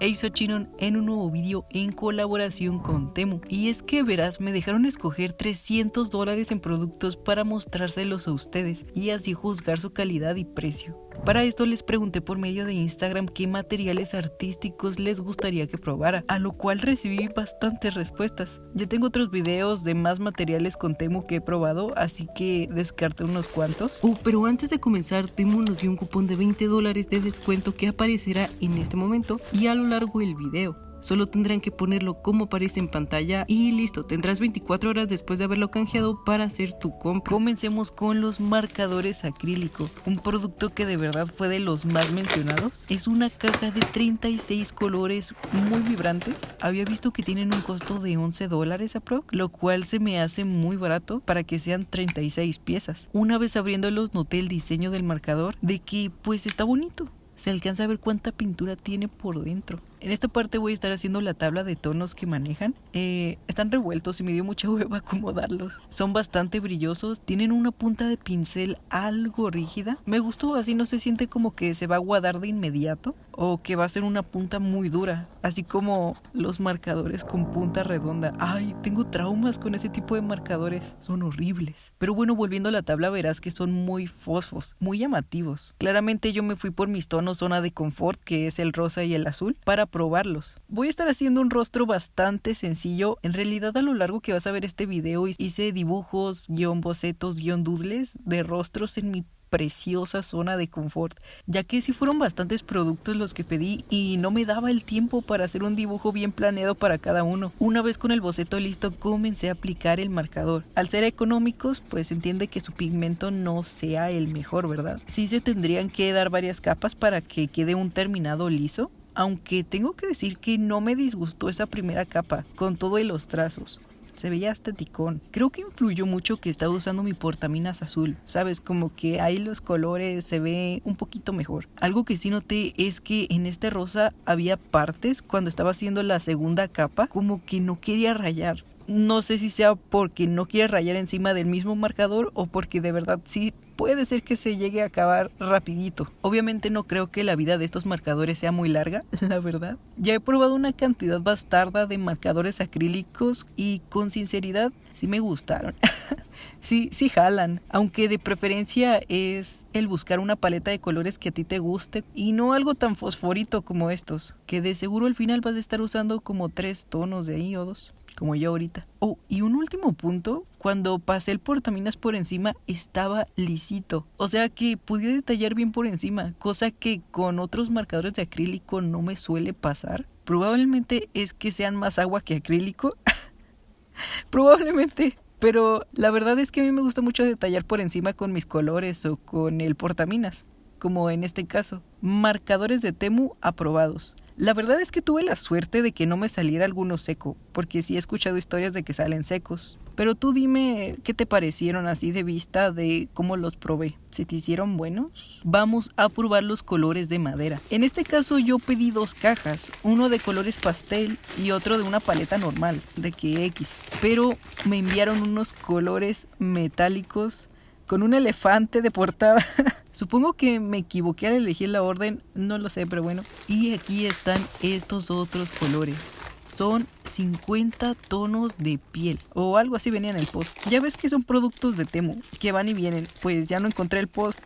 Hey Xochinon, en un nuevo vídeo en colaboración con Temu. Y es que verás, me dejaron escoger $300 en productos para mostrárselos a ustedes y así juzgar su calidad y precio. Para esto les pregunté por medio de Instagram qué materiales artísticos les gustaría que probara, a lo cual recibí bastantes respuestas. Ya tengo otros videos de más materiales con Temu que he probado, así que descarté unos cuantos. Pero antes de comenzar, Temu nos dio un cupón de $20 de descuento que aparecerá en este momento y a lo largo del video. Solo tendrán que ponerlo como aparece en pantalla y listo, tendrás 24 horas después de haberlo canjeado para hacer tu compra. Comencemos con los marcadores acrílico, un producto que de verdad fue de los más mencionados. Es una caja de 36 colores muy vibrantes. Había visto que tienen un costo de $11 aprox, lo cual se me hace muy barato para que sean 36 piezas. Una vez abriéndolos noté el diseño del marcador, de que pues está bonito. Se alcanza a ver cuánta pintura tiene por dentro. En esta parte voy a estar haciendo la tabla de tonos que manejan. Están revueltos y me dio mucha hueva acomodarlos. Son bastante brillosos, tienen una punta de pincel algo rígida. Me gustó, así no se siente como que se va a aguadar de inmediato o que va a ser una punta muy dura, así como los marcadores con punta redonda. Ay, tengo traumas con ese tipo de marcadores, son horribles. Pero bueno, volviendo a la tabla verás que son muy fosfos, muy llamativos. Claramente yo me fui por mis tonos zona de confort, que es el rosa y el azul, para probarlos. Voy a estar haciendo un rostro bastante sencillo. En realidad a lo largo que vas a ver este video hice dibujos, bocetos, doodles de rostros en mi preciosa zona de confort, ya que sí fueron bastantes productos los que pedí y no me daba el tiempo para hacer un dibujo bien planeado para cada uno. Una vez con el boceto listo comencé a aplicar el marcador. Al ser económicos pues entiende que su pigmento no sea el mejor, ¿verdad? Sí se tendrían que dar varias capas para que quede un terminado liso, aunque tengo que decir que no me disgustó esa primera capa con todo y los trazos. Se veía esteticón. Creo que influyó mucho que estaba usando mi portaminas azul. Sabes, como que ahí los colores se ve un poquito mejor. Algo que sí noté es que en este rosa había partes cuando estaba haciendo la segunda capa como que no quería rayar. No sé si sea porque no quiere rayar encima del mismo marcador o porque de verdad sí puede ser que se llegue a acabar rapidito. Obviamente no creo que la vida de estos marcadores sea muy larga, la verdad. Ya he probado una cantidad bastarda de marcadores acrílicos y con sinceridad sí me gustaron. Sí jalan, aunque de preferencia es el buscar una paleta de colores que a ti te guste y no algo tan fosforito como estos, que de seguro al final vas a estar usando como 3 tonos de ahí o 2. Como yo ahorita. Y un último punto, cuando pasé el portaminas por encima estaba lisito, o sea que podía detallar bien por encima, cosa que con otros marcadores de acrílico no me suele pasar. Probablemente es que sean más agua que acrílico. Probablemente. Pero la verdad es que a mí me gusta mucho detallar por encima con mis colores o con el portaminas, como en este caso. Marcadores de Temu aprobados. La verdad es que tuve la suerte de que no me saliera alguno seco, porque sí he escuchado historias de que salen secos. Pero tú dime qué te parecieron así de vista de cómo los probé. ¿Se te hicieron buenos? Vamos a probar los colores de madera. En este caso yo pedí 2 cajas, uno de colores pastel y otro de una paleta normal, de que X. Pero me enviaron unos colores metálicos con un elefante de portada. Supongo que me equivoqué al elegir la orden, no lo sé, pero bueno. Y aquí están estos otros colores. Son 50 tonos de piel o algo así venía en el post. Ya ves que son productos de Temu que van y vienen. Pues ya no encontré el post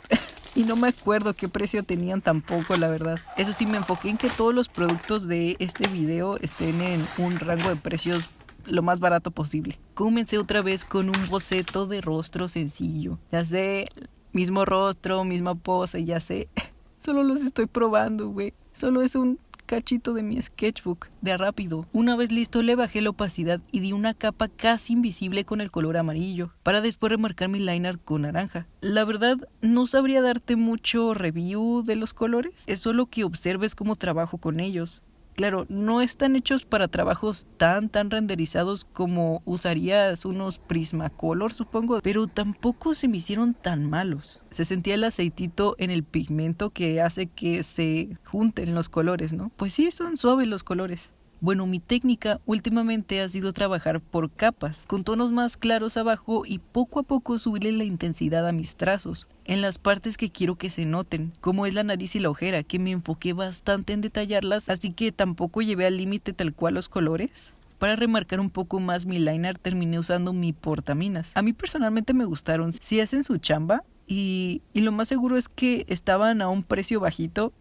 y no me acuerdo qué precio tenían tampoco, la verdad. Eso sí, me enfoqué en que todos los productos de este video estén en un rango de precios lo más barato posible. Comencé otra vez con un boceto de rostro sencillo. Ya sé, mismo rostro, misma pose, ya sé. Solo los estoy probando, güey. Solo es un cachito de mi sketchbook de a rápido. Una vez listo le bajé la opacidad y di una capa casi invisible con el color amarillo para después remarcar mi liner con naranja. La verdad no sabría darte mucho review de los colores, es solo que observes cómo trabajo con ellos. Claro, no están hechos para trabajos tan renderizados como usarías unos Prismacolor, supongo, pero tampoco se me hicieron tan malos. Se sentía el aceitito en el pigmento que hace que se junten los colores, ¿no? Pues sí, son suaves los colores. Bueno, mi técnica últimamente ha sido trabajar por capas, con tonos más claros abajo y poco a poco subirle la intensidad a mis trazos, en las partes que quiero que se noten, como es la nariz y la ojera, que me enfoqué bastante en detallarlas, así que tampoco llevé al límite tal cual los colores. Para remarcar un poco más mi liner terminé usando mi portaminas. A mí personalmente me gustaron, si hacen su chamba. Y lo más seguro es que estaban a un precio bajito,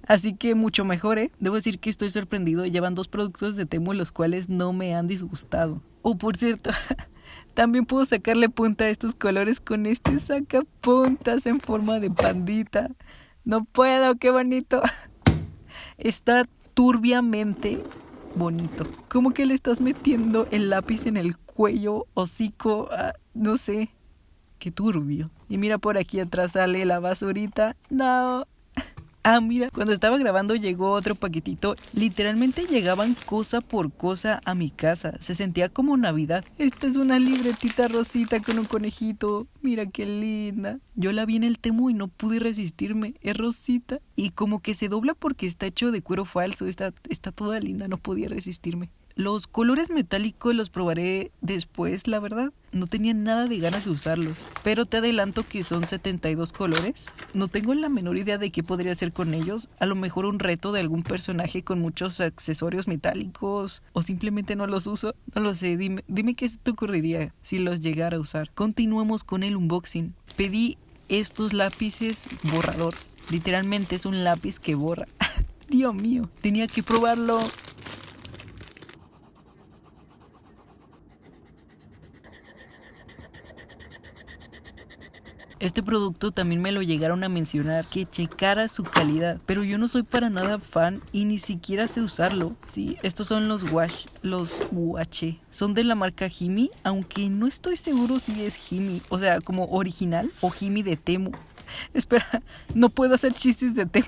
así que mucho mejor, ¿eh? Debo decir que estoy sorprendido, llevan 2 productos de Temu los cuales no me han disgustado. Oh, por cierto, también puedo sacarle punta a estos colores con este sacapuntas en forma de pandita. No puedo, qué bonito. Está turbiamente bonito. ¿Cómo que le estás metiendo el lápiz en el cuello, hocico? No sé. Qué turbio. Y mira, por aquí atrás sale la basurita. No. Mira, cuando estaba grabando llegó otro paquetito. Literalmente llegaban cosa por cosa a mi casa. Se sentía como Navidad. Esta es una libretita rosita con un conejito. Mira qué linda. Yo la vi en el Temu y no pude resistirme. Es rosita. Y como que se dobla porque está hecho de cuero falso. Está toda linda. No podía resistirme. Los colores metálicos los probaré después, la verdad. No tenía nada de ganas de usarlos. Pero te adelanto que son 72 colores. No tengo la menor idea de qué podría hacer con ellos. A lo mejor un reto de algún personaje con muchos accesorios metálicos. O simplemente no los uso. No lo sé, dime qué se te ocurriría si los llegara a usar. Continuemos con el unboxing. Pedí estos lápices borrador. Literalmente es un lápiz que borra. Dios mío, tenía que probarlo. Este producto también me lo llegaron a mencionar, que checara su calidad, pero yo no soy para nada fan y ni siquiera sé usarlo. Sí, estos son los wash, los UH. Son de la marca Himi, aunque no estoy seguro si es Himi, o sea, como original o Himi de Temu. Espera, no puedo hacer chistes de Temu,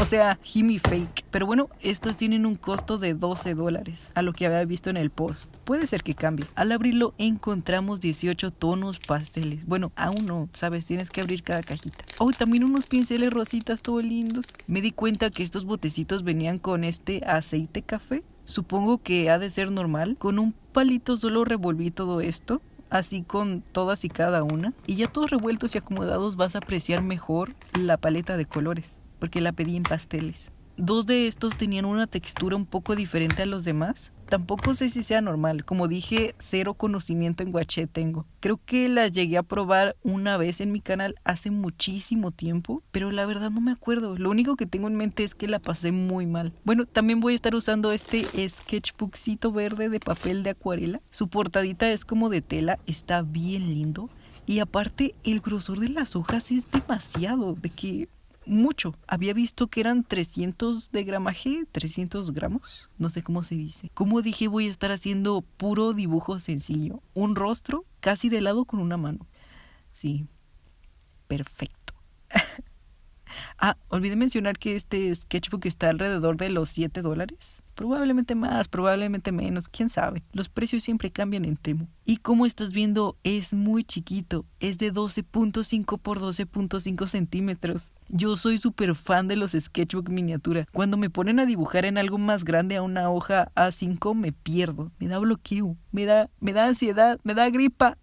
o sea, Himi fake. Pero bueno, estos tienen un costo de $12, a lo que había visto en el post. Puede ser que cambie. Al abrirlo encontramos 18 tonos pasteles. Bueno, aún no, sabes, tienes que abrir cada cajita. Oh, también unos pinceles rositas todos lindos. Me di cuenta que estos botecitos venían con este aceite café. Supongo que ha de ser normal. Con un palito solo revolví todo esto. Así con todas y cada una. Y ya todos revueltos y acomodados vas a apreciar mejor la paleta de colores. Porque la pedí en pasteles. 2 de estos tenían una textura un poco diferente a los demás. Tampoco sé si sea normal. Como dije, cero conocimiento en guaché tengo. Creo que las llegué a probar una vez en mi canal hace muchísimo tiempo, pero la verdad no me acuerdo. Lo único que tengo en mente es que la pasé muy mal. Bueno, también voy a estar usando este sketchbookcito verde de papel de acuarela. Su portadita es como de tela, está bien lindo. Y aparte, el grosor de las hojas es demasiado, de que... mucho. Había visto que eran 300 de gramaje, 300 gramos, no sé cómo se dice. Como dije, voy a estar haciendo puro dibujo sencillo. Un rostro casi de lado con una mano. Sí, perfecto. Olvidé mencionar que este sketchbook está alrededor de los $7. Probablemente más, probablemente menos, quién sabe. Los precios siempre cambian en Temu. Y como estás viendo, es muy chiquito. Es de 12.5 por 12.5 centímetros. Yo soy súper fan de los sketchbook miniatura. Cuando me ponen a dibujar en algo más grande a una hoja A5, me pierdo. Me da bloqueo, me da ansiedad, me da gripa.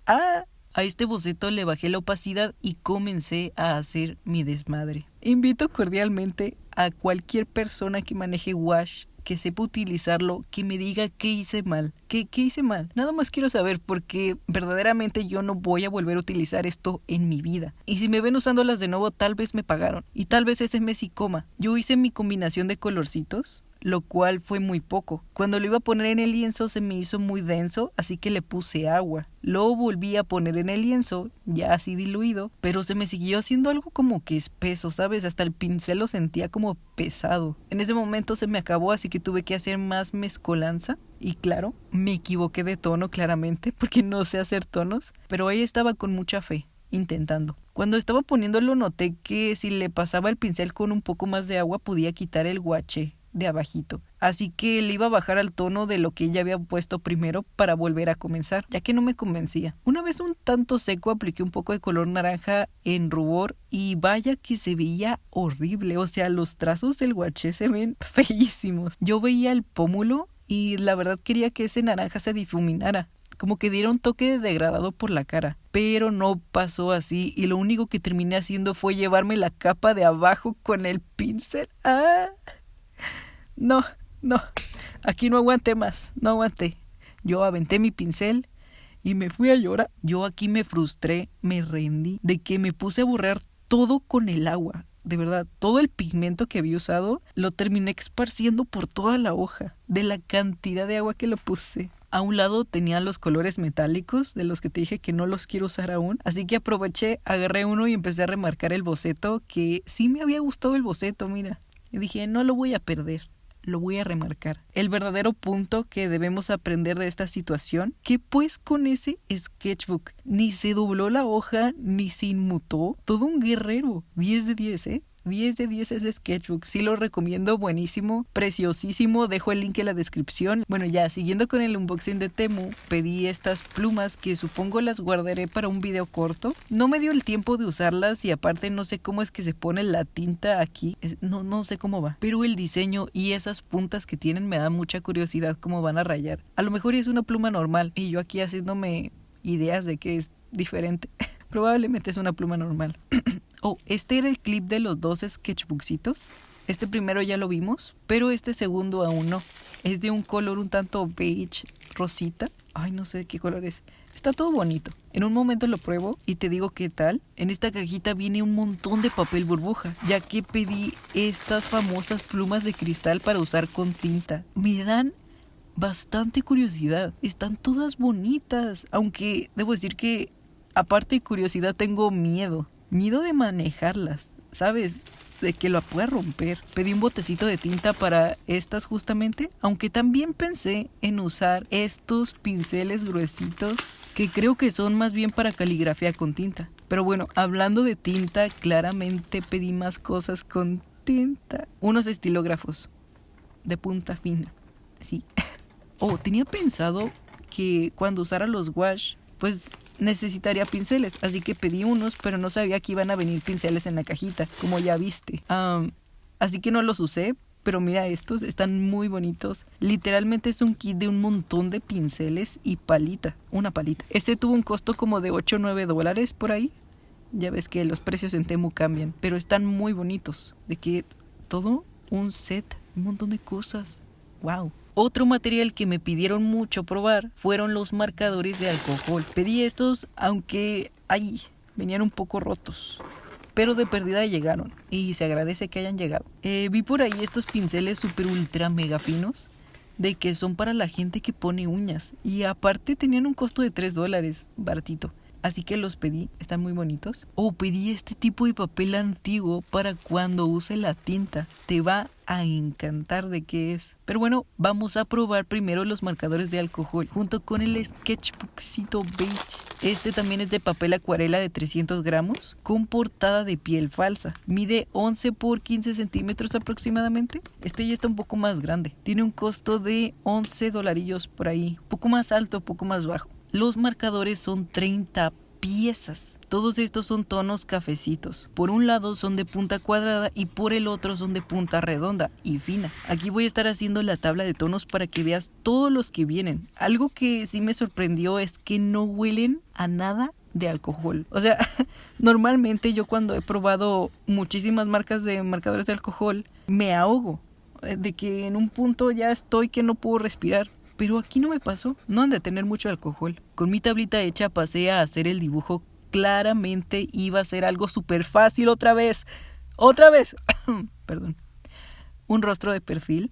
A este boceto le bajé la opacidad y comencé a hacer mi desmadre. Invito cordialmente a cualquier persona que maneje wash, que sepa utilizarlo, que me diga qué hice mal. ¿Qué hice mal? Nada más quiero saber, porque verdaderamente yo no voy a volver a utilizar esto en mi vida. Y si me ven usándolas de nuevo, tal vez me pagaron. Y tal vez ese mes sí coma. Yo hice mi combinación de colorcitos, lo cual fue muy poco. Cuando lo iba a poner en el lienzo se me hizo muy denso, así que le puse agua. Lo volví a poner en el lienzo, ya así diluido, pero se me siguió haciendo algo como que espeso, ¿sabes? Hasta el pincel lo sentía como pesado. En ese momento se me acabó, así que tuve que hacer más mezcolanza. Y claro, me equivoqué de tono claramente, porque no sé hacer tonos, pero ahí estaba con mucha fe, intentando. Cuando estaba poniéndolo noté que si le pasaba el pincel con un poco más de agua podía quitar el guaché de abajito, así que le iba a bajar al tono de lo que ella había puesto primero para volver a comenzar, ya que no me convencía. Una vez un tanto seco apliqué un poco de color naranja en rubor y vaya que se veía horrible, o sea, los trazos del guaché se ven feísimos. Yo veía el pómulo y la verdad quería que ese naranja se difuminara, como que diera un toque de degradado por la cara, pero no pasó así y lo único que terminé haciendo fue llevarme la capa de abajo con el pincel. ¡Ah! No, aquí no aguanté más, no aguanté. Yo aventé mi pincel y me fui a llorar. Yo aquí me frustré, me rendí, de que me puse a borrar todo con el agua. De verdad, todo el pigmento que había usado lo terminé esparciendo por toda la hoja, de la cantidad de agua que lo puse. A un lado tenía los colores metálicos, de los que te dije que no los quiero usar aún. Así que aproveché, agarré uno y empecé a remarcar el boceto, que sí me había gustado el boceto, mira. Y dije, no lo voy a perder. Lo voy a remarcar. El verdadero punto que debemos aprender de esta situación, que pues con ese sketchbook ni se dobló la hoja, ni se inmutó. Todo un guerrero. 10 de 10, 10 de 10 ese sketchbook. Sí lo recomiendo, buenísimo, preciosísimo. Dejo el link en la descripción. Bueno, ya, siguiendo con el unboxing de Temu, pedí estas plumas que supongo las guardaré para un video corto. No me dio el tiempo de usarlas y aparte no sé cómo es que se pone la tinta aquí. No sé cómo va. Pero el diseño y esas puntas que tienen me da mucha curiosidad cómo van a rayar. A lo mejor es una pluma normal y yo aquí haciéndome ideas de que es diferente. Probablemente es una pluma normal. Oh, este era el clip de los dos sketchbookcitos. Este primero ya lo vimos, pero este segundo aún no. Es de un color un tanto beige, rosita. Ay, no sé qué color es. Está todo bonito. En un momento lo pruebo y te digo qué tal. En esta cajita viene un montón de papel burbuja, ya que pedí estas famosas plumas de cristal para usar con tinta. Me dan bastante curiosidad. Están todas bonitas, aunque debo decir que aparte de curiosidad tengo miedo. Miedo de manejarlas, ¿sabes? De que la pueda romper. Pedí un botecito de tinta para estas justamente, aunque también pensé en usar estos pinceles gruesitos que creo que son más bien para caligrafía con tinta. Pero bueno, hablando de tinta, claramente pedí más cosas con tinta. Unos estilógrafos de punta fina, sí. Oh, tenía pensado que cuando usara los wash, pues necesitaría pinceles, así que pedí unos, pero no sabía que iban a venir pinceles en la cajita, como ya viste. Así que no los usé, pero mira, estos están muy bonitos. Literalmente es un kit de un montón de pinceles y palita, una palita. Este tuvo un costo como de 8 o 9 dólares por ahí. Ya ves que los precios en Temu cambian, pero están muy bonitos. De que todo un set, un montón de cosas. Wow. Otro material que me pidieron mucho probar fueron los marcadores de alcohol. Pedí estos, aunque venían un poco rotos, pero de perdida llegaron y se agradece que hayan llegado. Vi por ahí estos pinceles super ultra mega finos, de que son para la gente que pone uñas, y aparte tenían un costo de 3 dólares, baratito. Así que los pedí, están muy bonitos. Pedí este tipo de papel antiguo para cuando use la tinta. Te va a encantar de qué es. Pero bueno, vamos a probar primero los marcadores de alcohol junto con el sketchbookcito beige. Este también es de papel acuarela de 300 gramos con portada de piel falsa. Mide 11 por 15 centímetros aproximadamente. Este ya está un poco más grande. Tiene un costo de 11 dolarillos por ahí. Poco más alto, poco más bajo. Los marcadores son 30 piezas. Todos estos son tonos cafecitos. Por un lado son de punta cuadrada y por el otro son de punta redonda y fina. Aquí voy a estar haciendo la tabla de tonos para que veas todos los que vienen. Algo que sí me sorprendió es que no huelen a nada de alcohol. O sea, normalmente yo cuando he probado muchísimas marcas de marcadores de alcohol me ahogo. De que en un punto ya estoy que no puedo respirar. Pero aquí no me pasó, no han de tener mucho alcohol. Con mi tablita hecha pasé a hacer el dibujo. Claramente iba a ser algo súper fácil otra vez. Perdón. Un rostro de perfil.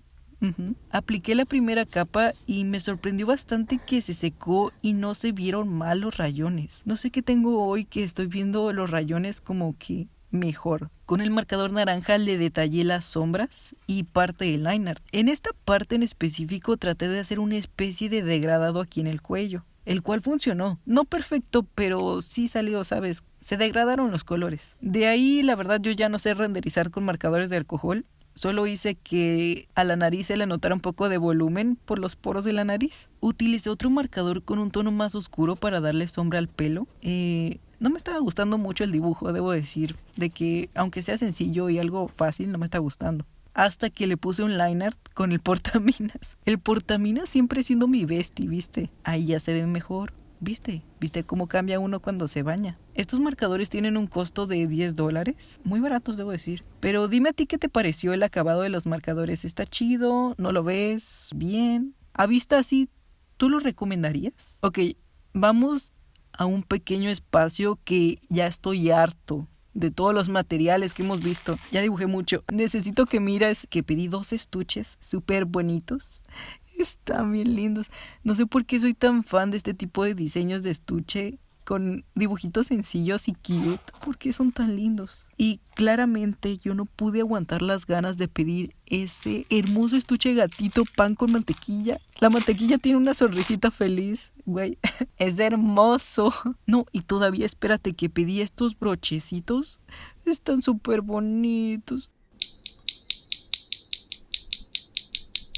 Apliqué la primera capa y me sorprendió bastante que se secó y no se vieron mal los rayones. No sé qué tengo hoy que estoy viendo los rayones como que mejor. Con el marcador naranja le detallé las sombras y parte del line art. En esta parte en específico traté de hacer una especie de degradado aquí en el cuello, el cual funcionó. No perfecto, pero sí salió, ¿sabes? Se degradaron los colores. De ahí, la verdad, yo ya no sé renderizar con marcadores de alcohol. Solo hice que a la nariz se le notara un poco de volumen por los poros de la nariz. Utilicé otro marcador con un tono más oscuro para darle sombra al pelo. No me estaba gustando mucho el dibujo, debo decir, de que aunque sea sencillo y algo fácil, no me está gustando. hasta que le puse un line art con el portaminas. El portaminas siempre siendo mi bestie, ¿viste? Ahí ya se ve mejor. ¿Viste? ¿Viste cómo cambia uno cuando se baña? Estos marcadores tienen un costo de $10. Muy baratos, debo decir. Pero dime a ti qué te pareció el acabado de los marcadores. ¿Está chido? ¿No lo ves? ¿Bien? ¿A vista así? ¿Tú lo recomendarías? Ok, vamos a un pequeño espacio que ya estoy harto de todos los materiales que hemos visto. Ya dibujé mucho. Necesito que mires que pedí 2 estuches súper bonitos. Están bien lindos. No sé por qué soy tan fan de este tipo de diseños de estuche con dibujitos sencillos y cute. ¿Por qué son tan lindos? Y claramente yo no pude aguantar las ganas de pedir ese hermoso estuche gatito pan con mantequilla. La mantequilla tiene una sonrisita feliz. Güey, es hermoso. No, y todavía espérate que pedí estos brochecitos. Están súper bonitos.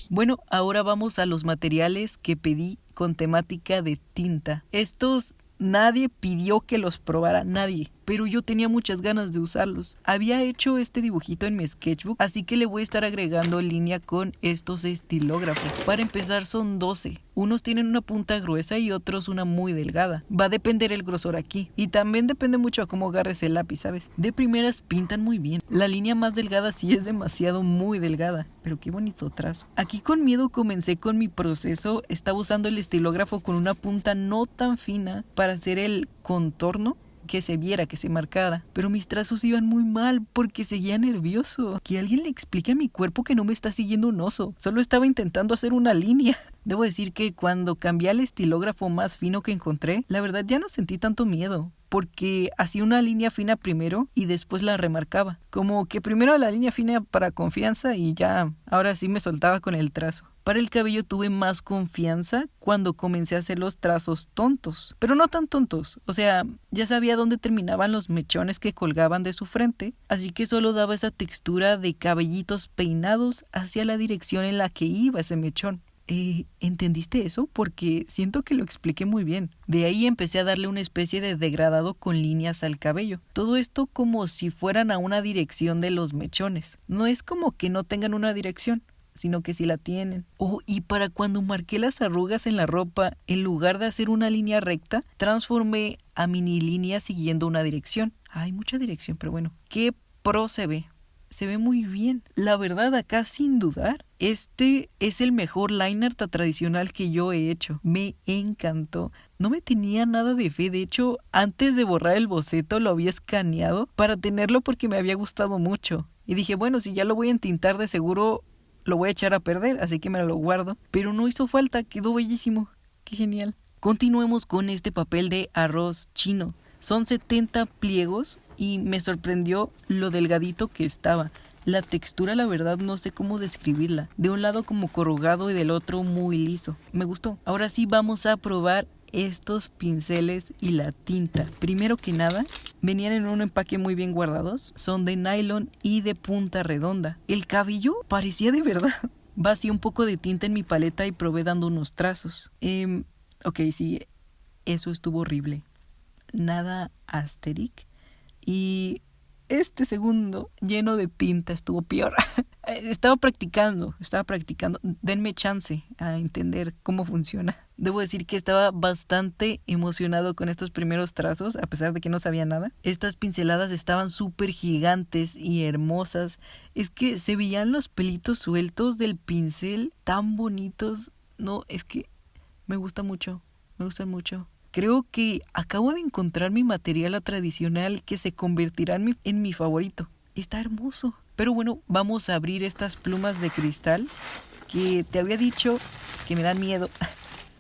Bueno, ahora vamos a los materiales que pedí con temática de tinta. Estos nadie pidió que los probara, nadie. Pero yo tenía muchas ganas de usarlos. Había hecho este dibujito en mi sketchbook, así que le voy a estar agregando línea con estos estilógrafos. Para empezar son 12. Unos tienen una punta gruesa y otros una muy delgada. Va a depender el grosor aquí. Y también depende mucho a cómo agarres el lápiz, ¿sabes? De primeras pintan muy bien. La línea más delgada sí es demasiado muy delgada. Pero qué bonito trazo. Aquí con miedo comencé con mi proceso. Estaba usando el estilógrafo con una punta no tan fina para hacer el contorno, que se viera, que se marcara. Pero mis trazos iban muy mal porque seguía nervioso. Que alguien le explique a mi cuerpo que no me está siguiendo un oso. Solo estaba intentando hacer una línea. Debo decir que cuando cambié al estilógrafo más fino que encontré, la verdad ya no sentí tanto miedo. Porque hacía una línea fina primero y después la remarcaba. Como que primero la línea fina para confianza y ya ahora sí me soltaba con el trazo. Para el cabello tuve más confianza cuando comencé a hacer los trazos tontos. Pero no tan tontos. O sea, ya sabía dónde terminaban los mechones que colgaban de su frente. Así que solo daba esa textura de cabellitos peinados hacia la dirección en la que iba ese mechón. ¿Entendiste eso? Porque siento que lo expliqué muy bien. De ahí empecé a darle una especie de degradado con líneas al cabello. Todo esto como si fueran a una dirección de los mechones. No es como que no tengan una dirección, sino que sí la tienen. Y para cuando marqué las arrugas en la ropa, en lugar de hacer una línea recta, transformé a mini líneas siguiendo una dirección. Hay mucha dirección, pero bueno. ¿Qué pro se ve? Se ve muy bien. La verdad, acá sin dudar, este es el mejor line art tradicional que yo he hecho. Me encantó. No me tenía nada de fe. De hecho, antes de borrar el boceto lo había escaneado para tenerlo porque me había gustado mucho. Y dije, bueno, si ya lo voy a entintar de seguro lo voy a echar a perder, así que me lo guardo. Pero no hizo falta, quedó bellísimo. Qué genial. Continuemos con este papel de arroz chino. Son 70 pliegos y me sorprendió lo delgadito que estaba. La textura, la verdad, no sé cómo describirla. De un lado como corrugado y del otro muy liso. Me gustó. Ahora sí vamos a probar estos pinceles y la tinta. Primero que nada, venían en un empaque muy bien guardados. Son de nylon y de punta redonda. El cabello parecía de verdad. Vacié un poco de tinta en mi paleta y probé dando unos trazos. Ok, sí, eso estuvo horrible. Nada asteric. Y este segundo lleno de tinta estuvo peor. Estaba practicando. Denme chance a entender cómo funciona. Debo decir que estaba bastante emocionado con estos primeros trazos, a pesar de que no sabía nada. Estas pinceladas estaban súper gigantes y hermosas. Es que se veían los pelitos sueltos del pincel tan bonitos. No, es que me gustan mucho. Creo que acabo de encontrar mi material tradicional que se convertirá en mi favorito. Está hermoso. Pero bueno, vamos a abrir estas plumas de cristal que te había dicho que me dan miedo.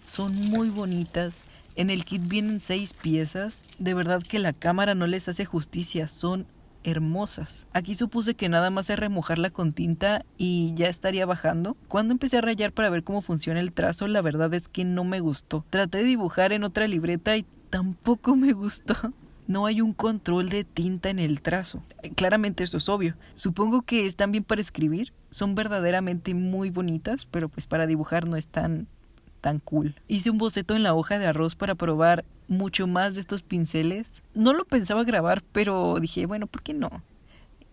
Son muy bonitas. En el kit vienen 6 piezas. De verdad que la cámara no les hace justicia. Son hermosas. Aquí supuse que nada más es remojarla con tinta y ya estaría bajando. Cuando empecé a rayar para ver cómo funciona el trazo, la verdad es que no me gustó. Traté de dibujar en otra libreta y tampoco me gustó. No hay un control de tinta en el trazo. Claramente eso es obvio. Supongo que están bien para escribir. Son verdaderamente muy bonitas, pero pues para dibujar no están tan cool. Hice un boceto en la hoja de arroz para probar mucho más de estos pinceles. No lo pensaba grabar, pero dije, bueno, ¿por qué no?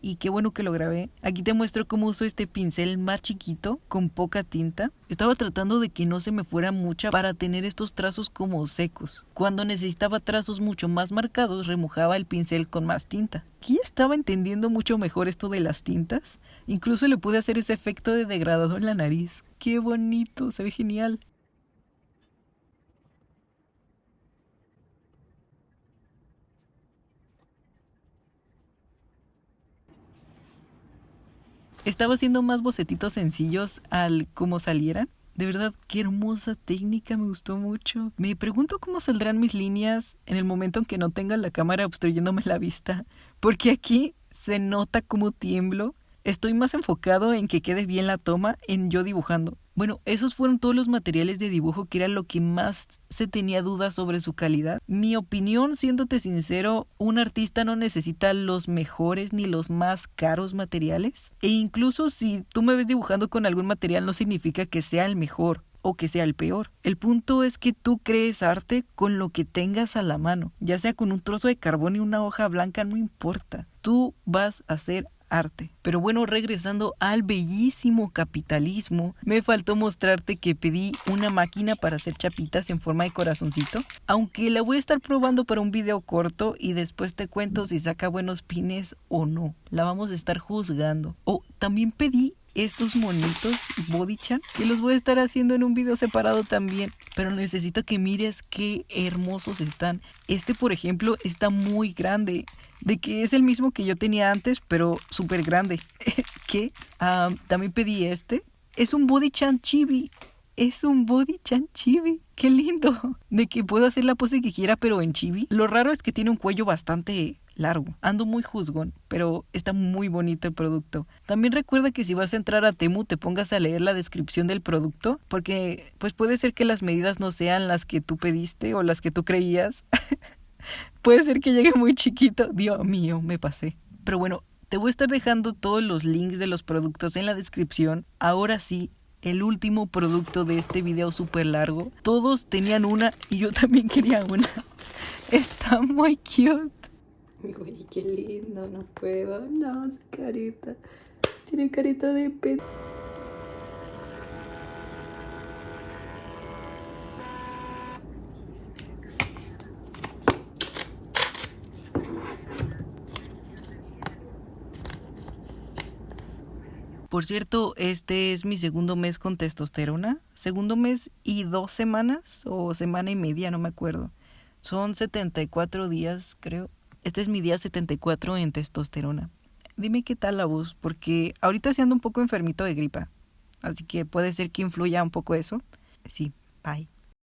y qué bueno que lo grabé. Aquí te muestro cómo uso este pincel más chiquito con poca tinta. Estaba tratando de que no se me fuera mucha para tener estos trazos como secos. Cuando necesitaba trazos mucho más marcados, remojaba el pincel con más tinta. Aquí estaba entendiendo mucho mejor esto de las tintas. Incluso le pude hacer ese efecto de degradado en la nariz. ¡Qué bonito! Se ve genial. Estaba haciendo más bocetitos sencillos al cómo salieran. De verdad, qué hermosa técnica, me gustó mucho. Me pregunto cómo saldrán mis líneas en el momento en que no tenga la cámara obstruyéndome la vista. Porque aquí se nota cómo tiemblo. Estoy más enfocado en que quede bien la toma, en yo dibujando. Bueno, esos fueron todos los materiales de dibujo que era lo que más se tenía dudas sobre su calidad. Mi opinión, siéndote sincero, un artista no necesita los mejores ni los más caros materiales. E incluso si tú me ves dibujando con algún material no significa que sea el mejor o que sea el peor. El punto es que tú crees arte con lo que tengas a la mano, ya sea con un trozo de carbón y una hoja blanca, no importa. Tú vas a hacer arte. Pero bueno, regresando al bellísimo capitalismo, me faltó mostrarte que pedí una máquina para hacer chapitas en forma de corazoncito, aunque la voy a estar probando para un video corto y después te cuento si saca buenos pines o no. La vamos a estar juzgando. También pedí estos monitos Bodychan que los voy a estar haciendo en un video separado también, pero necesito que mires qué hermosos están. Este, por ejemplo, está muy grande, de que es el mismo que yo tenía antes, pero súper grande. ¿Qué? También pedí este. Es un Bodychan chibi. Es un Bodychan chibi. ¡Qué lindo! De que puedo hacer la pose que quiera, pero en chibi. Lo raro es que tiene un cuello bastante largo. Ando muy juzgón, pero está muy bonito el producto. También recuerda que si vas a entrar a Temu te pongas a leer la descripción del producto, porque pues puede ser que las medidas no sean las que tú pediste o las que tú creías. Puede ser que llegue muy chiquito. Dios mío, me pasé. Pero bueno, te voy a estar dejando todos los links de los productos en la descripción. Ahora sí, el último producto de este video súper largo. Todos tenían una y yo también quería una. Está muy cute. Güey, qué lindo, no puedo. No, su carita. Tiene carita de pet. Por cierto, este es mi segundo mes con testosterona. Segundo mes y 2 semanas o semana y media, no me acuerdo. Son 74 días, creo. Este es mi día 74 en testosterona. Dime qué tal la voz, porque ahorita se ando un poco enfermito de gripa. Así que puede ser que influya un poco eso. Sí, bye.